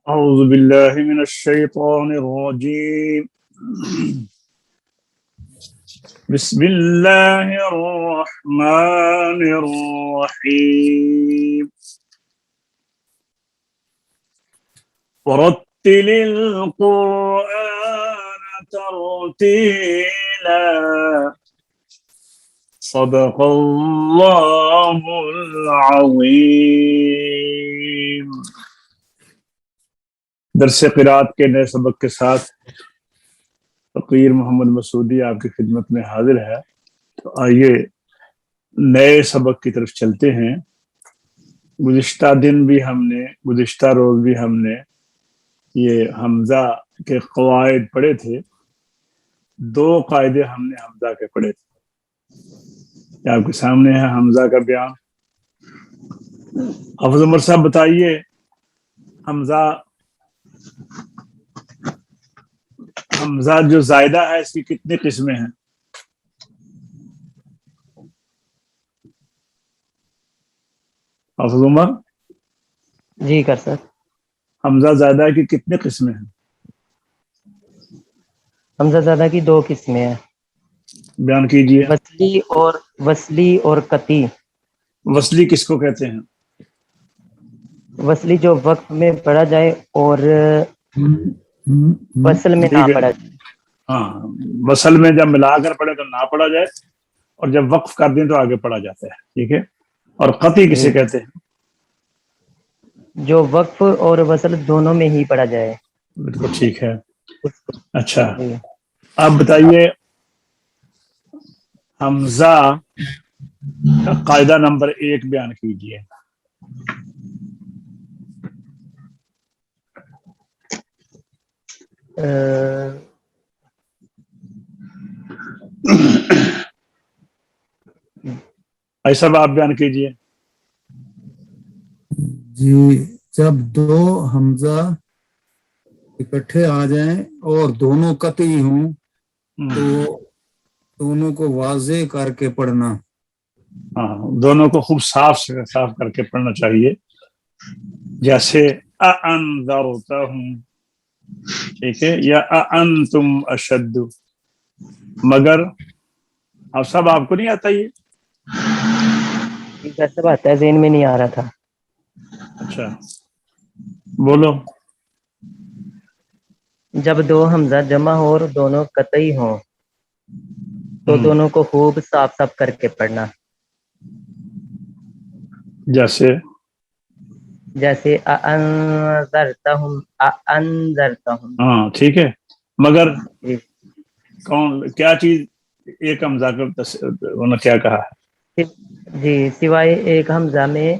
أعوذ بالله من الشيطان الرجيم. بسم الله الرحمن الرحيم. ورتل القرآن ترتيلا. صدق الله العظيم. درس قرات کے نئے سبق کے ساتھ فقیر محمد مسعودی آپ کی خدمت میں حاضر ہے. تو آئیے نئے سبق کی طرف چلتے ہیں. گزشتہ روز بھی ہم نے یہ حمزہ کے قواعد پڑھے تھے. 2 قاعدے ہم نے حمزہ کے پڑھے تھے. آپ کے سامنے ہے حمزہ کا بیان. حافظ عمر صاحب بتائیے، حمزہ جو زائدہ ہے اس کی کتنی قسمیں ہیں؟ حافظ عمر جی کر سر. حمزہ زائدہ کی کتنی قسمیں ہیں؟ حمزہ زیادہ کی 2 قسمیں ہیں، بیان کیجئے. وصلی اور قطعی. وصلی کس کو کہتے ہیں؟ وصلی جو وقت میں پڑھا جائے اور وصل میں نہ پڑھا جائے. ہاں، وصل میں جب ملا کر پڑھے تو نہ پڑھا جائے، اور جب وقف کر دیں تو آگے پڑھا جاتا ہے. ٹھیک ہے. اور قطعی کسے کہتے ہیں؟ جو وقف اور وصل دونوں میں ہی پڑھا جائے. بالکل ٹھیک ہے. اچھا، جی. اب بتائیے حمزہ کا قاعدہ نمبر 1 بیان کیجئے. ایسا آپ بیان کیجئے. جی، جب 2 حمزہ اکٹھے آ جائیں اور دونوں قطعی ہوں تو دونوں کو واضح کر کے پڑھنا. ہاں، دونوں کو خوب صاف کر کے پڑھنا چاہیے. جیسے اَأَنذَرْتَهُمْ، ٹھیک ہے، یا اَأَنْتُمْ أَشَدُّ. مگر اب سب آپ کو نہیں آتا یہ؟ کیسے بات ہے، ذہن میں نہیں آ رہا تھا. اچھا بولو. جب 2 حمزہ جمع ہو اور دونوں قطعی ہوں تو دونوں کو خوب صاف کر کے پڑھنا. جیسے انذرتہم. ہاں ٹھیک ہے، مگر جی کیا چیز ایک حمزہ کا انہوں نے کیا کہا ہے؟ جی، سوائے ایک حمزہ میں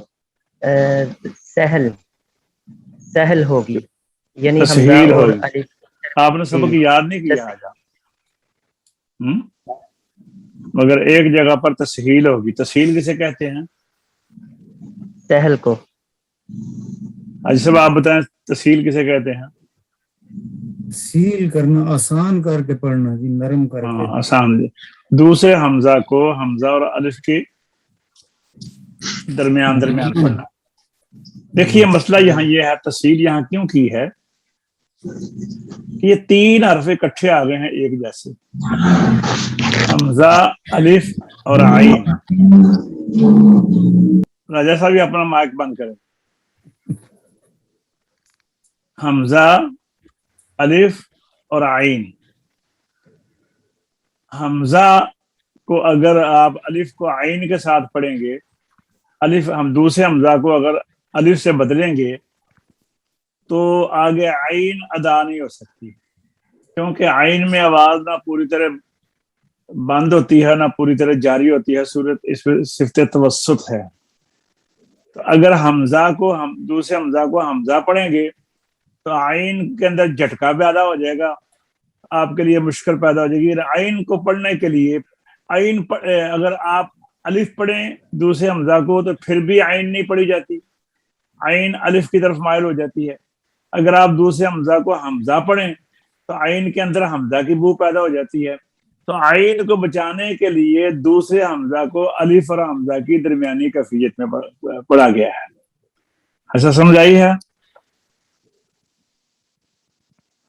سہل ہوگی، یعنی حمزہ تسہیل اور ہوگی. الف. آپ نے سبق یاد نہیں کیا آج. مگر ایک جگہ پر تسہیل ہوگی. تسہیل کسے کہتے ہیں؟ سہل کو. آج سب آپ بتائیں تسہیل کسے کہتے ہیں؟ تسہیل کرنا، آسان کر کے پڑھنا جی، نرم کر کے. آسان. دوسرے حمزہ کو حمزہ اور الف کے درمیان پڑھنا. دیکھیے مسئلہ یہاں یہ ہے، تسہیل یہاں کیوں کی ہے کہ یہ 3 حرف اکٹھے آ گئے ہیں ایک جیسے، حمزہ، الف اور عین. راجہ صاحب اپنا مائک بند کریں. حمزہ، الف اور عین. حمزہ کو اگر آپ الف کو عین کے ساتھ پڑھیں گے، ہم دوسرے حمزہ کو اگر الف سے بدلیں گے تو آگے عین ادا نہیں ہو سکتی، کیونکہ عین میں آواز نہ پوری طرح بند ہوتی ہے نہ پوری طرح جاری ہوتی ہے. صورت اس میں صفت توسط ہے. تو اگر حمزہ کو ہم دوسرے حمزہ کو حمزہ پڑھیں گے تو عین کے اندر جھٹکا پیدا ہو جائے گا، آپ کے لیے مشکل پیدا ہو جائے گی. عین کو پڑھنے کے لیے اگر آپ الف پڑھیں دوسرے حمزہ کو تو پھر بھی عین نہیں پڑھی جاتی، عین الف کی طرف مائل ہو جاتی ہے. اگر آپ دوسرے حمزہ کو حمزہ پڑھیں تو عین کے اندر حمزہ کی بو پیدا ہو جاتی ہے. تو عین کو بچانے کے لیے دوسرے حمزہ کو الف اور حمزہ کی درمیانی کیفیت میں پڑھا گیا ہے. ایسا سمجھ آئی ہے؟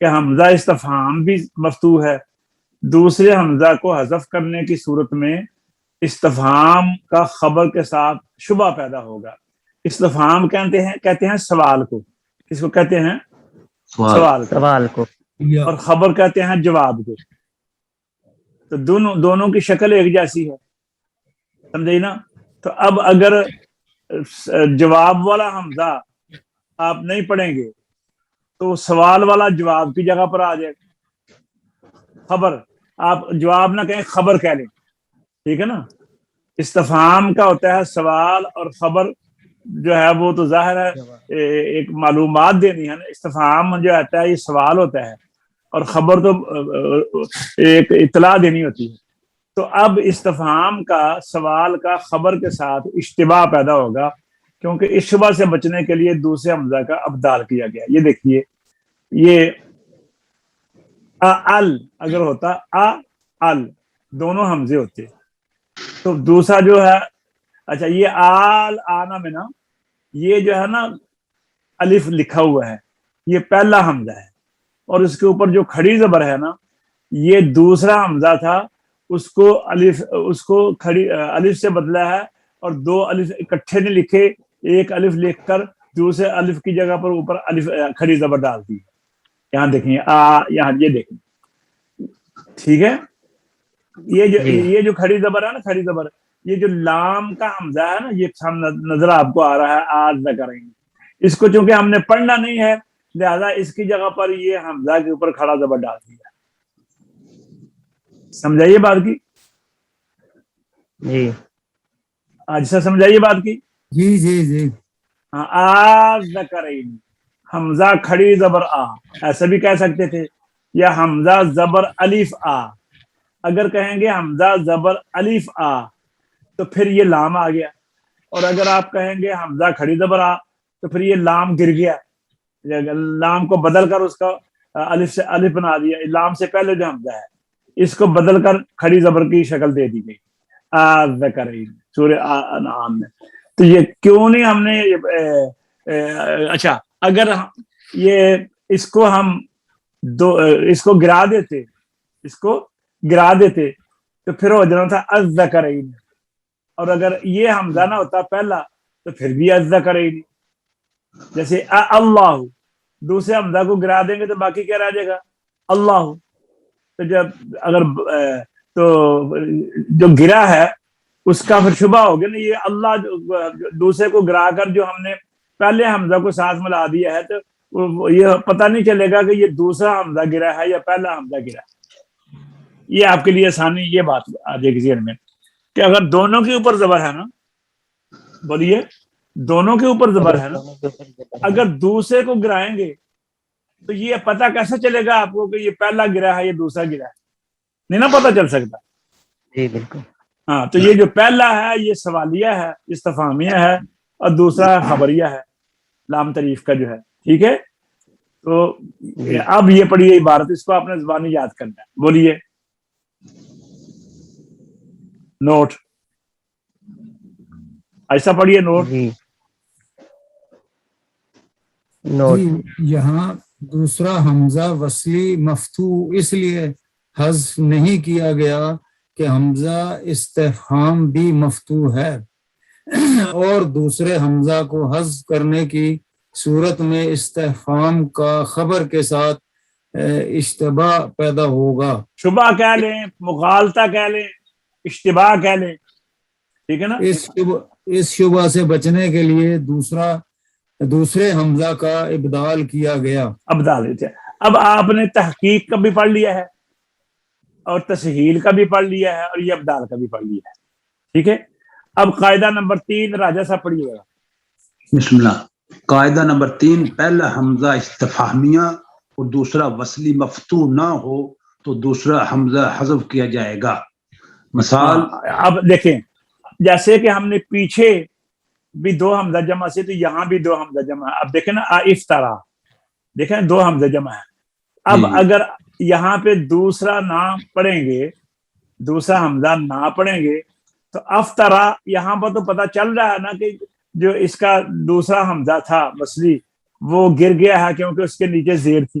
کہ حمزہ استفہام بھی مفتوح ہے، دوسرے حمزہ کو حذف کرنے کی صورت میں استفہام کا خبر کے ساتھ شبہ پیدا ہوگا۔ استفہام کہتے ہیں سوال کو، کس کو کہتے ہیں؟ سوال کو، سوال کو، اور خبر کہتے ہیں جواب کو۔ تو دونوں کی شکل ایک جیسی ہے، سمجھے نا؟ تو اب اگر جواب والا حمزہ آپ نہیں پڑھیں گے تو سوال والا جواب کی جگہ پر آ جائے گا۔ خبر، آپ جواب نہ کہیں، خبر کہہ لیں، ٹھیک ہے نا؟ استفہام کا ہوتا ہے سوال، اور خبر جو ہے وہ تو ظاہر ہے ایک معلومات دینی ہے نا۔ استفہام جو ہوتا ہے یہ سوال ہوتا ہے، اور خبر تو ایک اطلاع دینی ہوتی ہے۔ تو اب استفہام کا سوال کا خبر کے ساتھ اشتباہ پیدا ہوگا، کیونکہ اس شبہ سے بچنے کے لیے دوسرے حمزہ کا ابدال کیا گیا۔ یہ دیکھیے، یہ ال اگر ہوتا ال دونوں حمزے ہوتے، تو دوسرا جو ہے، اچھا یہ آل آنا میں نا، یہ جو ہے نا الف لکھا ہوا ہے، یہ پہلا حمزہ ہے، اور اس کے اوپر جو کھڑی زبر ہے نا، یہ دوسرا حمزہ تھا، اس کو کھڑی الف سے بدلا ہے، اور دو الف اکٹھے نے لکھے، ایک الف لکھ کر دوسرے الف کی جگہ پر اوپر الف کھڑی زبر ڈال دی۔ یہاں دیکھیں، یہاں یہ دیکھیں، ٹھیک ہے؟ یہ جو کھڑی زبر ہے نا، کھڑی زبر، یہ جو لام کا حمزہ ہے نا، یہ نظر آپ کو آ رہا ہے، آج نہ کریں گے اس کو، چونکہ ہم نے پڑھنا نہیں ہے، لہذا اس کی جگہ پر یہ حمزہ کے اوپر کھڑا زبر ڈال دیا۔ سمجھائیے بات کی؟ جی آج سے سمجھائیے بات کی؟ جی جی جی ہاں، آج نہ کریں، حمزہ کھڑی زبر آ، ایسا بھی کہہ سکتے تھے، یا حمزہ زبر الف آ۔ اگر کہیں گے حمزہ زبر الف آ تو پھر یہ لام آ گیا، اور اگر آپ کہیں گے حمزہ کھڑی زبر آ تو پھر یہ لام گر گیا، لام کو بدل کر اس کا الف سے الف بنا دیا، لام سے پہلے جو حمزہ ہے اس کو بدل کر کھڑی زبر کی شکل دے دی گئی، ذکرین سورہ انعام میں۔ تو یہ کیوں نہیں ہم نے اچھا اگر یہ اس کو ہم اس کو گرا دیتے تو پھر ہو جانا تھا الذکرین، اور اگر یہ حمزہ نہ ہوتا پہلا تو پھر بھی الذکرین۔ جیسے اللہ، دوسرے حمزہ کو گرا دیں گے تو باقی کیا رہ جائے گا؟ اللہ۔ تو جب اگر تو جو گرا ہے اس کا پھر شبہ ہو گیا نا، یہ اللہ دوسرے کو گرا کر جو ہم نے پہلے حمزہ کو ساتھ ملا دیا ہے، تو یہ پتہ نہیں چلے گا کہ یہ دوسرا حمزہ گرا ہے یا پہلا حمزہ گرا ہے۔ یہ آپ کے لیے آسانی یہ بات آ جائے گی ذہن میں کہ اگر دونوں کے اوپر زبر ہے نا، بولیے دونوں کے اوپر زبر ہے نا، اگر دوسرے کو گرائیں گے تو یہ پتہ کیسے چلے گا آپ کو کہ یہ پہلا گرا ہے یا دوسرا گرا ہے؟ نہیں نا پتہ چل سکتا۔ جی بالکل۔ ہاں، تو یہ جو پہلا ہے یہ سوالیہ ہے، استفہامیہ ہے، اور دوسرا خبریہ ہے، لام تعریف کا جو ہے، ٹھیک ہے؟ تو اب یہ پڑھیے عبارت، اس کو آپ نے زبانی یاد کرنا ہے، بولیے نوٹ، ایسا پڑھیے نوٹ۔ جی نوٹ۔ جی، یہاں دوسرا حمزہ وصلی مفتوح اس لیے حذف نہیں کیا گیا کہ حمزہ استفہام بھی مفتوح ہے، اور دوسرے حمزہ کو حذف کرنے کی صورت میں استفہام کا خبر کے ساتھ اشتباہ پیدا ہوگا۔ شبہ کہہ لیں، مغالطہ کہہ لیں، اشتباہ کہہ لیں، ٹھیک ہے نا؟ اس شبہ سے بچنے کے لیے دوسرے حمزہ کا ابدال کیا گیا۔ ابدال۔ اب آپ نے تحقیق کا بھی پڑھ لیا ہے، اور تسہیل کا بھی پڑھ لیا ہے، اور یہ ابدال کا بھی پڑھ لیا ہے، ٹھیک ہے؟ اب قاعدہ نمبر 3 راجہ صاحب پڑھیے گا۔ بسم اللہ۔ قاعدہ نمبر 3، پہلا حمزہ استفہامیہ اور دوسرا وصلی مفتوح نہ ہو تو دوسرا حمزہ حذف کیا جائے گا۔ مثال، اب دیکھیں، جیسے کہ ہم نے پیچھے بھی 2 حمزہ جمع سے، تو یہاں بھی 2 حمزہ جمع ہے۔ اب دیکھیں نا، افطرا، دیکھیں 2 حمزہ جمع ہے۔ اب اگر یہاں پہ دوسرا نام پڑھیں گے، دوسرا حمزہ نہ پڑھیں گے، تو افطرا یہاں پر تو پتہ چل رہا ہے نا کہ جو اس کا دوسرا حمزہ تھا وصلی وہ گر گیا ہے، کیونکہ اس کے نیچے زیر تھی،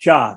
4,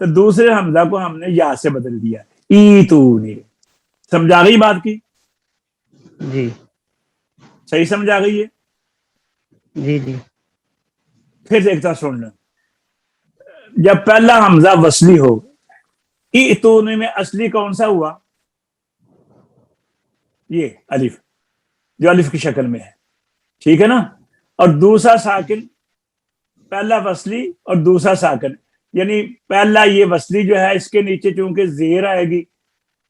تو دوسرے حمزہ کو ہم نے یا سے بدل دیا، ایتونی. سمجھا گئی بات کی؟ جی صحیح سمجھا گئی ہے؟ جی جی پھر دیکھتا سن لیں، جب پہلا حمزہ وصلی ہو، ایتونی میں اصلی کون سا ہوا؟ یہ الف، جو الف کی شکل میں ہے، ٹھیک ہے نا. اور دوسرا ساکن، پہلا وصلی اور دوسرا ساکن، یعنی پہلا یہ وصلی جو ہے اس کے نیچے چونکہ زیر آئے گی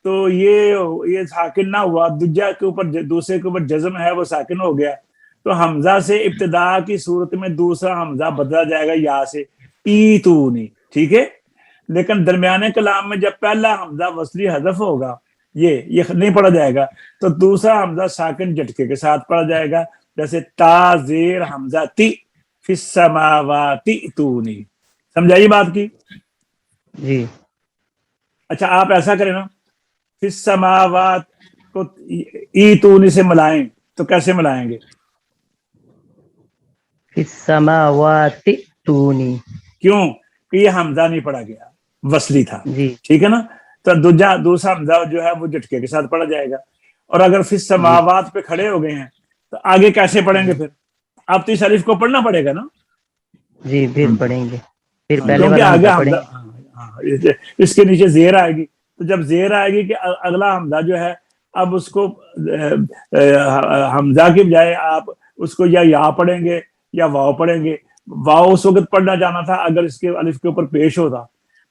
تو یہ ساکن نہ ہوا، دوسرے کے اوپر جزم ہے وہ ساکن ہو گیا، تو حمزہ سے ابتدا کی صورت میں دوسرا حمزہ بدلا جائے گا یا سے، ایتونی، ٹھیک ہے. لیکن درمیانے کلام میں جب پہلا حمزہ وصلی حذف ہوگا، یہ نہیں پڑھا جائے گا، تو دوسرا حمزہ ساکن جھٹکے کے ساتھ پڑھا جائے گا، جیسے تا زیر حمزہ تی فی السماوات تونی. سمجھائی بات کی؟ جی اچھا آپ ایسا کریں نا، فی السماوات کو ایتونی سے ملائیں تو کیسے ملائیں گے؟ فی السماوات تونی. کیوں کہ یہ حمزہ نہیں پڑھا گیا، وصلی تھا، جی ٹھیک ہے نا. تو دوسرا حمزہ جو ہے وہ جھٹکے کے ساتھ پڑھا جائے گا. اور اگر فی جی السماوات پہ کھڑے ہو گئے ہیں تو آگے کیسے پڑھیں گے؟ پھر آپ تو اس الف کو پڑھنا پڑے گا نا. جی پھر پڑھیں گے، پھر پہلے کیونکہ والا آگے حمزہ پڑھیں حمزہ، گے. اس کے نیچے زیر آئے گی، تو جب زیر آئے گی کہ اگلا حمزہ جو ہے اب اس کو حمزہ کی بجائے آپ اس کو یا پڑھیں گے یا واو پڑھیں گے. واو اس وقت پڑھنا جانا تھا اگر اس کے الف کے اوپر پیش ہوتا،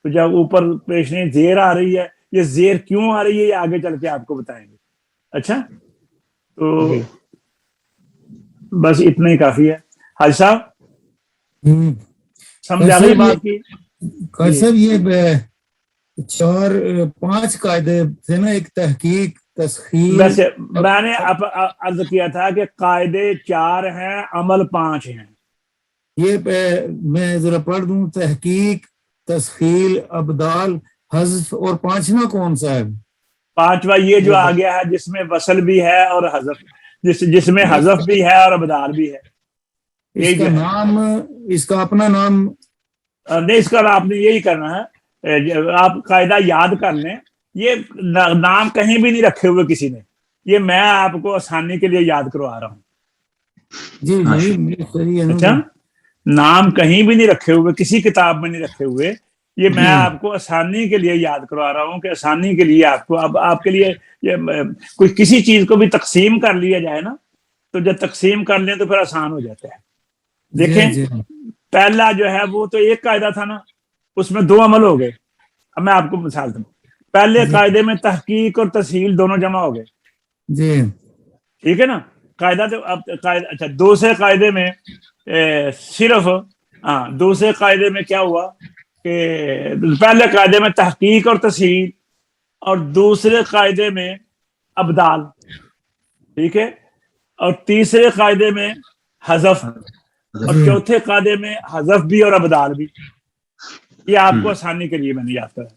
تو جب اوپر پیش نہیں زیر آ رہی ہے، یہ زیر کیوں آ رہی ہے یہ آگے چل کے آپ کو بتائیں گے. اچھا تو جی بس اتنا ہی کافی ہے. حاج صاحب ہوں. سمجھ آ گئی بات کی؟ صاحب یہ 5 قاعدے تھے نا، ایک تحقیق، تسخیر. ویسے میں نے عرض کیا تھا کہ قاعدے 4 ہیں، عمل 5 ہیں. یہ میں ذرا پڑھ دوں، تحقیق، تسخیل، ابدال، حذف، اور 5واں کون سا ہے؟ 5واں یہ جو آ گیا ہے جس میں وصل بھی ہے اور حذف، جس میں حذف بھی ہے اور ابدال بھی ہے، اس یہی کا جو ہے. نام، اس کا اپنا نام. نہیں اس کا آپ نے یہی کرنا ہے، آپ قاعدہ یاد کر لیں. یہ نام کہیں بھی نہیں رکھے ہوئے کسی نے، یہ میں آپ کو آسانی کے لیے یاد کروا رہا ہوں. جی جی صحیح ہے نا. اچھا، نام کہیں بھی نہیں رکھے ہوئے، کسی کتاب میں نہیں رکھے ہوئے، یہ میں آپ کو آسانی کے لیے یاد کروا رہا ہوں کہ آسانی کے لیے آپ کو، اب آپ کے لیے کوئی کسی چیز کو بھی تقسیم کر لیا جائے نا، تو جب تقسیم کر لیں تو پھر آسان ہو جاتا ہے. دیکھیں جی پہلا جو ہے وہ تو ایک قاعدہ تھا نا، اس میں 2 عمل ہو گئے. اب میں آپ کو مثال دوں، پہلے قاعدے میں تحقیق اور تسہیل دونوں جمع ہو گئے، جی ٹھیک ہے نا. قاعدہ تو اب اچھا دوسرے قاعدے میں صرف دوسرے قاعدے میں کیا ہوا کہ پہلے قاعدے میں تحقیق اور تسہیل، اور دوسرے قاعدے میں ابدال، ٹھیک ہے، اور تیسرے قاعدے میں حذف، اور چوتھے قاعدے میں حذف بھی اور ابدال بھی. یہ آپ کو آسانی کے لیے میں نے یاد کرا.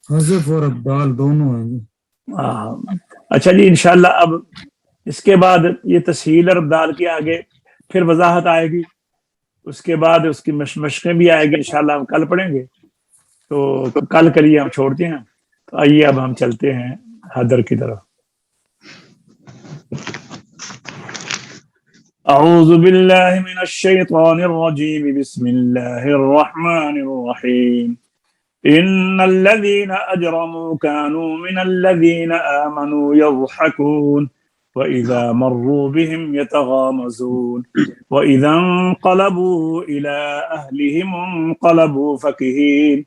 حذف اور ابدال دونوں ہیں. اچھا جی، انشاءاللہ اب اس کے بعد یہ تسہیل اور ابدال کی آگے پھر وضاحت آئے گی، اس کے بعد اس کی مشقیں بھی آئے گی، انشاءاللہ ہم کل پڑھیں گے. تو کل کے لیے ہم چھوڑتے ہیں. تو آئیے اب ہم چلتے ہیں حدر کی طرف. اعوذ باللہ من الشیطان الرجیم، بسم اللہ الرحمن الرحیم. ان الذين اجرموا كانوا من الذين امنوا يضحكون واذا مروا بهم يتغامزون واذا انقلبوا الى اهلهم انقلبوا فكهين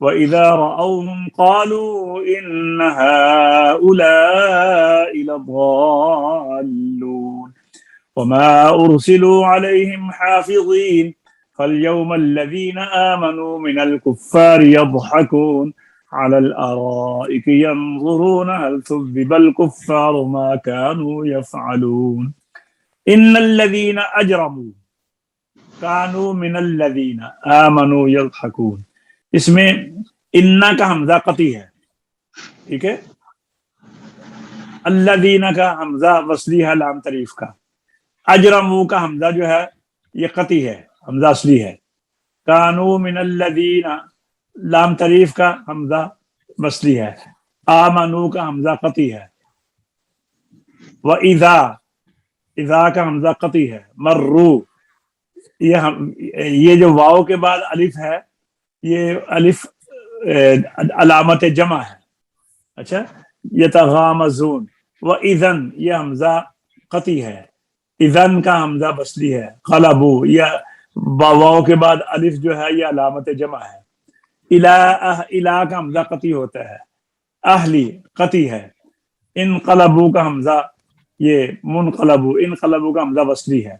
واذا راوهم قالوا ان هؤلاء لضالون وما ارسلوا عليهم حافظين فاليوم الذين آمنوا من الكفار يضحكون على الأرائك ينظرون هل ثوب الكفار ما كانوا يفعلون. إن الذين أجرموا كانوا من الذين آمنوا يضحكون. اس میں انا کا حمزہ قطعی ہے، ٹھیک ہے. الذین کا حمزہ وصلی ہے لام تعریف کا. اجرموا کا حمزہ جو ہے یہ قطعی ہے، حمزہ اصلی ہے. کانو من الذین، لام تعریف کا حمزہ وصلی ہے، آمنو کا حمزہ قطعی ہے، اذا کا حمزہ قطعی ہے، مرو یہ جو واو کے بعد الف ہے، یہ الف علامت جمع ہے. اچھا، یتغامزون، وَإِذًا یہ حمزہ قطعی ہے، اذن کا حمزہ بصری ہے، قلبو یہ واو کے بعد الف جو ہے یہ علامت جمع ہے، الہ کا حمزہ قطعی ہوتا ہے، اہلی قطعی ہے، انقلبو کا حمزہ یہ منقلبو، انقلبو کا حمزہ بصری ہے،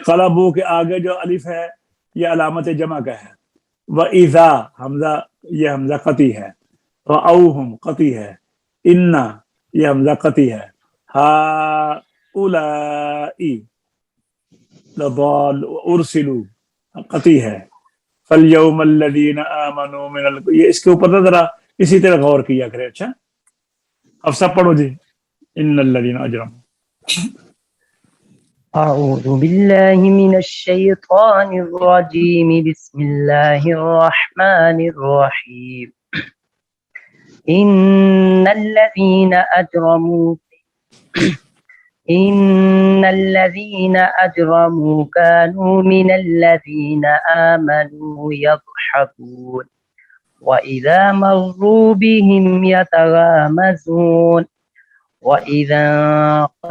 قلبو کے آگے جو الف ہے یہ علامت جمع کا ہے، وَإِذَا حمزہ یہ حمزہ قطعی ہے، رَأَوْهُمْ قطعی ہے، اِنَّ یہ حمزہ قطعی ہے، هَؤُلَاءِ لَضَالُّ أُرْسِلُوا قطعی ہے، فَالْيَوْمَ الَّذِينَ آمَنُوا مِنَ یہ اس کے اوپر ذرا اسی طرح غور کیا کرے. اچھا اب سب پڑھو جی. ان الذین اجرموا أعوذ بالله من الشيطان الرجيم بسم الله الرحمن الرحيم إن الذين أجرموا كانوا من الذين آمنوا يضحكون وإذا مروا بهم يتغامزون وإذا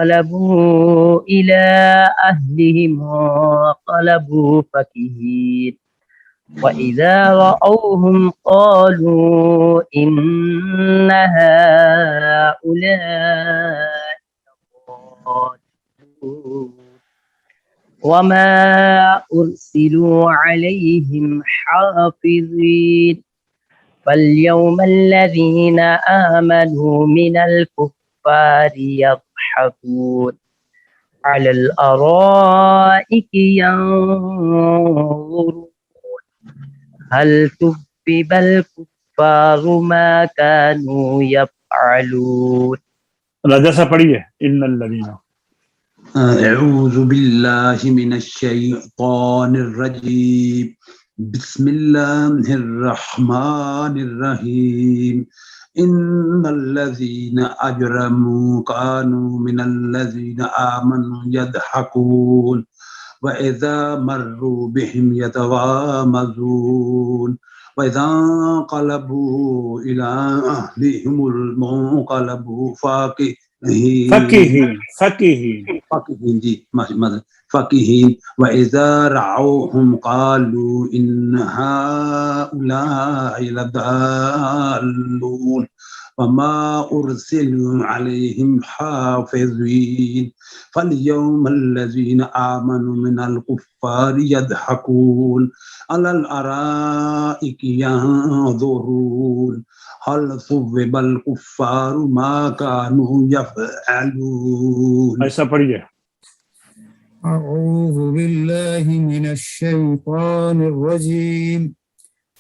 انقلبوا إلى أهلهم انقلبوا فكهين وإذا رأوهم قالوا إن هؤلاء ضالون وما أرسلوا عليهم حافظين فاليوم الذين آمنوا من الكفار يضحكون على الأرائك ينظرون هل ثوب الكفار ما كانوا يفعلون. راجہ صاحب پڑھیے. ان الذین اعوذ باللہ من الشیطان الرجیم بسم اللہ الرحمن الرحیم ان الذین اجرموا كانوا من الذین آمنوا يضحكون وَإِذَا مَرُّوا بِهِمْ يَتَغَامَزُونَ وَإِذَا انقلبوا إِلَىٰ أَهْلِهِمُ انقلبوا فَكِهِينَ وَإِذَا رَأَوْهُمْ قَالُوا إِنَّ هَؤُلَاءِ لَضَالُّونَ وَمَا أُرْسِلُوا عَلَيْهِمْ حَافِظِينَ فَالْيَوْمَ الَّذِينَ آمَنُوا مِنَ الْكُفَّارِ يَضْحَكُونَ عَلَى الْأَرَائِكِ يَنظُرُونَ هَلْ ثُوِّبَ الْكُفَّارُ مَا كَانُوا يَفْعَلُونَ. ایسا پڑھیے. أعوذ بالله من الشيطان الرجيم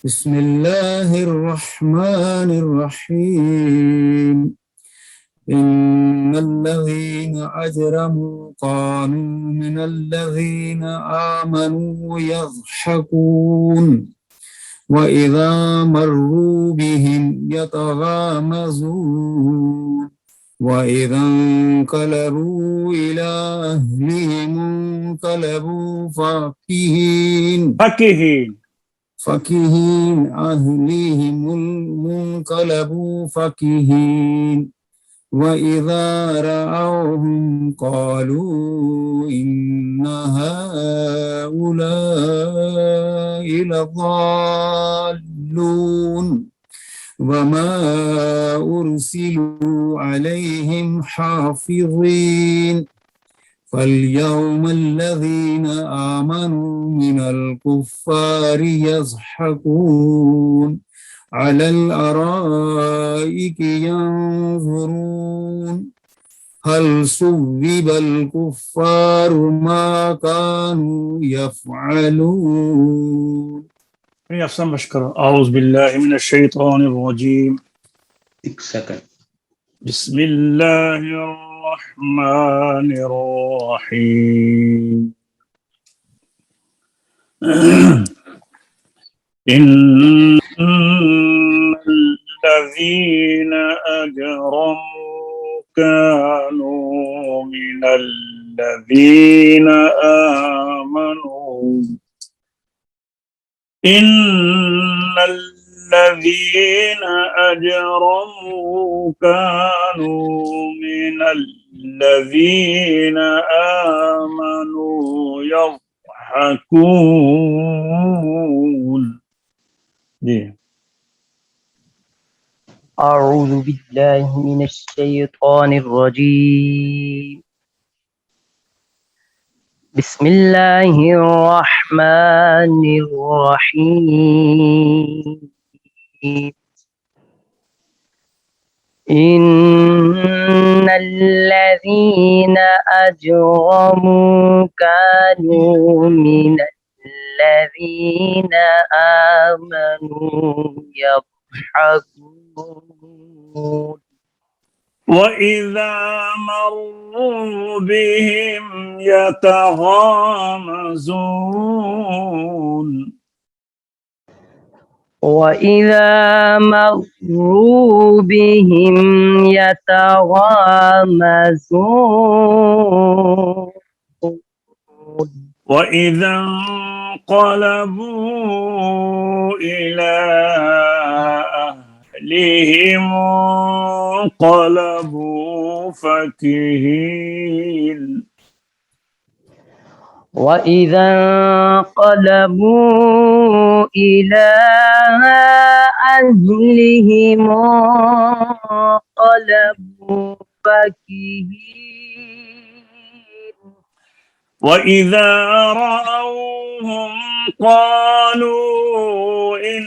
بسم الله الرحمن الرحيم إن الذين أجرموا كانوا من الذين آمنوا يضحكون وإذا مروا بهم يتغامزون وإذا انقلبوا إلى أهلهم انقلبوا فكهين أهلهم المنقلبوا فكهين وإذا رأوهم قالوا إن هؤلاء لضالون وما أرسلوا عليهم حافظين فاليوم الذين آمنوا من الكفار يضحكون على الأرائك ينظرون هل ثوب الكفار ما كانوا يفعلون. افسر مشکر. اعوذ باللہ من الشیطان الرجیم ایک سیکنڈ. بسم اللہ الرحمن الرحیم إن الذين أجرموا كانوا من الذين آمنوا إن الذين أجرموا كانوا من الذين آمنوا يضحكون. جی أعوذ بالله من الشيطان الرجيم. بسم الله الرحمن الرحيم. إن الذين أجرموا كانوا من الذين آمنوا يضحكون. وإذا مروا بهم يتغامزون وإذا مروا بهم يتغامزون. وإذا انقلبوا إلى أهلهم انقلبوا فكهين. وإذا انقلبوا إلى أهلهم انقلبوا فكهين. وإذا رأوهم قالوا إن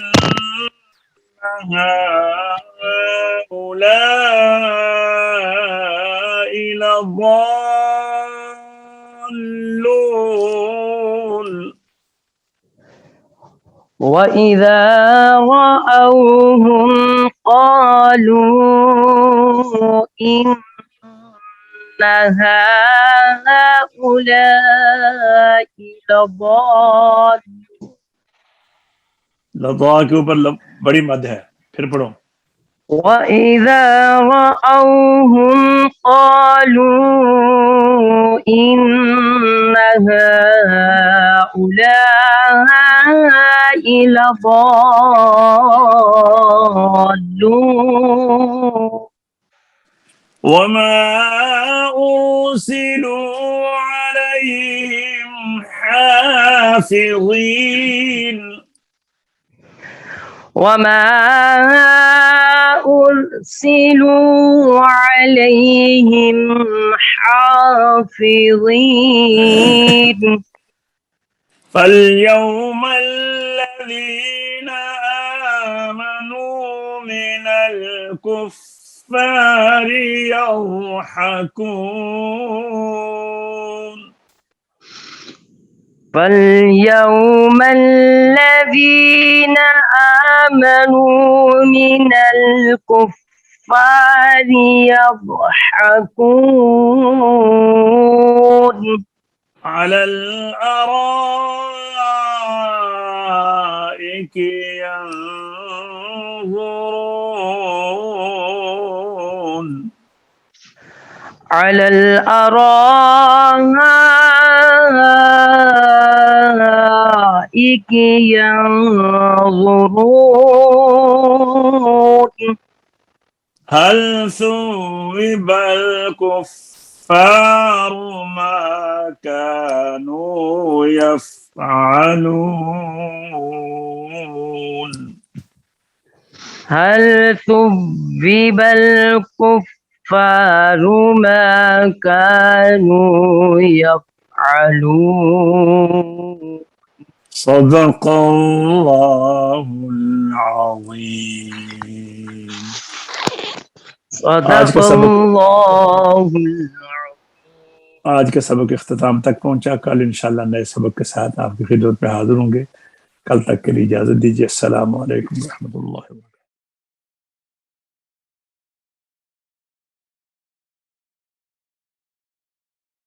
هؤلاء لضالون. وإذا رأوهم قالوا إن هؤلاء لضالون. لضا کے اوپر بڑی مد ہے، پھر پڑھو. وإذا رأوهم قالوا إن هؤلاء لضالون. وما أرسلوا عليهم حافظين. وما أرسلوا عليهم حافظين. فاليوم الذين آمنوا من الكفار يضحكون. فاليوم الذين آمنوا من الكفار يضحكون. على الأرائك ينظرون. على الأرائك ينظرون. هل ثوب الكفار ما كانوا يفعلون. هل ثوب الكفار ما كانوا يفعلون. صدق الله العظيم. صدق اللہ. آج کا سبق اختتام تک پہنچا. کل انشاءاللہ نئے سبق کے ساتھ آپ کی خدمت پہ حاضر ہوں گے. کل تک کے لیے اجازت دیجیے. السلام علیکم ورحمۃ اللہ وبرکاتہ.